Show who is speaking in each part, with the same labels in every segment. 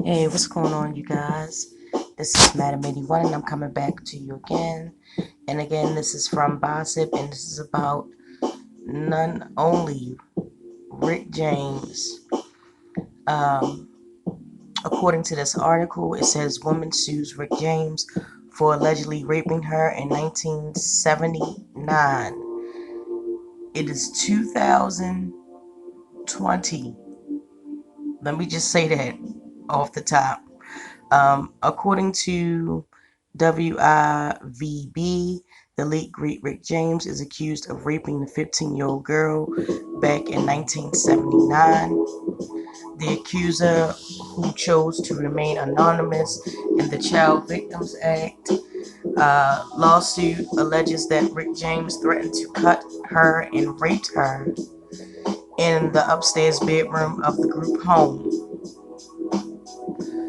Speaker 1: Hey, what's going on, you guys? This is Madam 81, and I'm coming back to you again. And again, this is from Gossip, and this is about none only Rick James. Um, According to this article, it says woman sues Rick James for allegedly raping her in 1979. It is 2020. Let me just say that off the top. According to WIVB, the late great Rick James is accused of raping the 15-year-old girl back in 1979. The accuser, who chose to remain anonymous in the Child Victims Act lawsuit, alleges that Rick James threatened to cut her and raped her in the upstairs bedroom of the group home.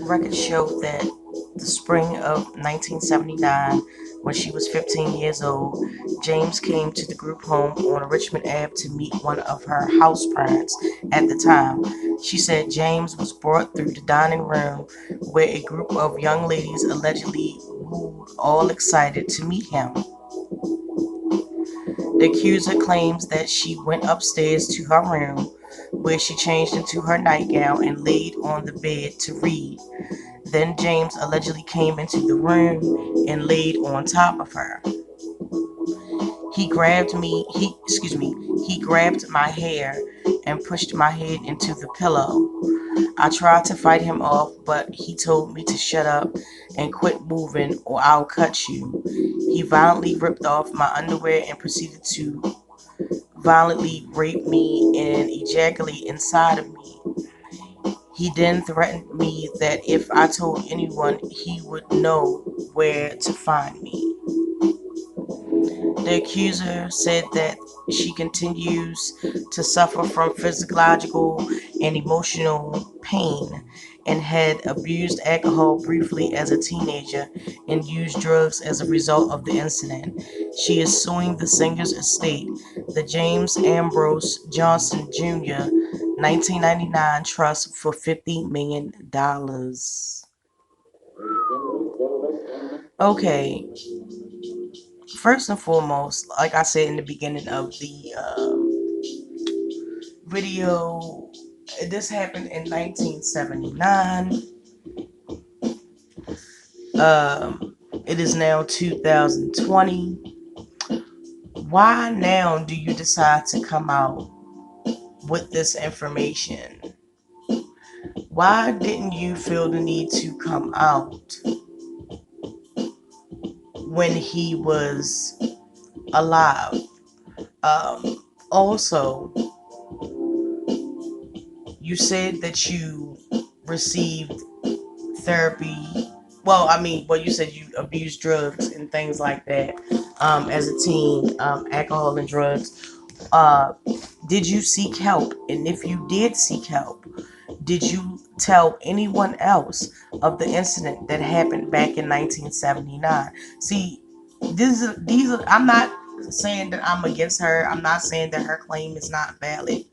Speaker 1: Records show that the spring of 1979, when she was 15 years old, James came to the group home on Richmond Ave to meet one of her house parents at the time. She said James was brought through the dining room where a group of young ladies allegedly wooed, all excited to meet him. The accuser claims that she went upstairs to her room, where she changed into her nightgown and laid on the bed to read. Then James allegedly came into the room and laid on top of her. He grabbed my hair and pushed my head into the pillow. I tried to fight him off, but he told me to shut up and quit moving or I'll cut you. He violently ripped off my underwear and proceeded to violently rape me and ejaculate inside of me. He then threatened me that if I told anyone, he would know where to find me. The accuser said that she continues to suffer from physiological and emotional pain and had abused alcohol briefly as a teenager and used drugs as a result of the incident. She is suing the singer's estate, the James Ambrose Johnson Jr. 1999 Trust, for $50 million. Okay, first and foremost, like I said in the beginning of the video, this happened in 1979. It is now 2020. Why now do you decide to come out with this information? Why didn't you feel the need to come out when he was alive? Also, you said that you received therapy. You said you abused drugs and things like that as a teen, alcohol and drugs. Uh, did you seek help? And if you did seek help, did you tell anyone else of the incident that happened back in 1979? See, I'm not saying that I'm against her. I'm not saying that her claim is not valid,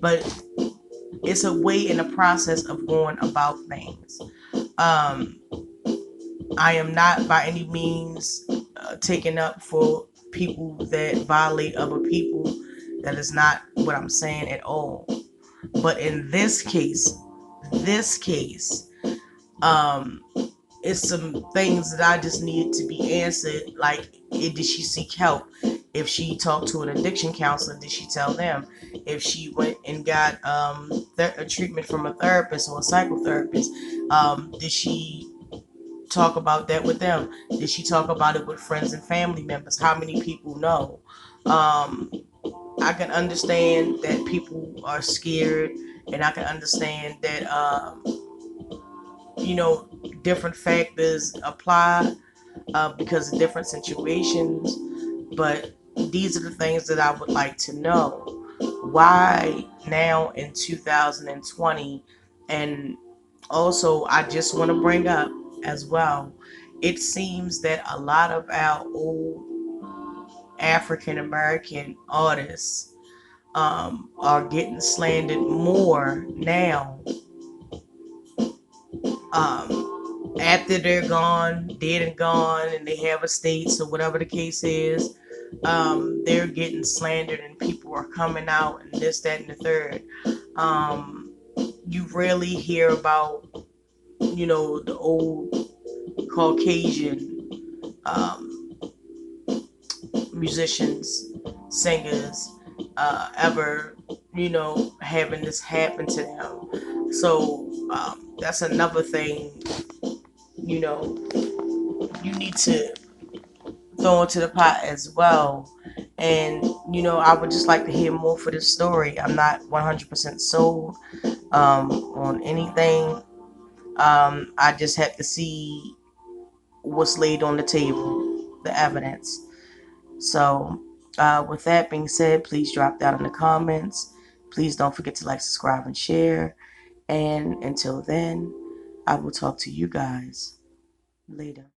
Speaker 1: but it's a way in the process of going about things. Um, I am not by any means taking up for people that violate other people. That is not what I'm saying at all. But in this case, um, it's some things that I just needed to be answered. Like, did she seek help? If she talked to an addiction counselor, did she tell them? If she went and got a treatment from a therapist or a psychotherapist, did she talk about that with them? Did she talk about it with friends and family members? How many people know? Um, I can understand that people are scared, and I can understand that you know different factors apply because of different situations. But these are the things that I would like to know. Why now in 2020? And also, I just want to bring up as well, it seems that a lot of our old African American artists are getting slandered more now after they're gone, dead and gone, and they have estates or whatever the case is, they're getting slandered and people are coming out and this, that, and the third. You rarely hear about, the old Caucasian um, musicians, singers, ever, having this happen to them. So that's another thing, you know, you need to throw into the pot as well. And, I would just like to hear more for this story. I'm not 100% sold on anything. I just have to see what's laid on the table, the evidence. So, with that being said, please drop down in the comments. Please don't forget to like, subscribe, and share. And until then, I will talk to you guys later.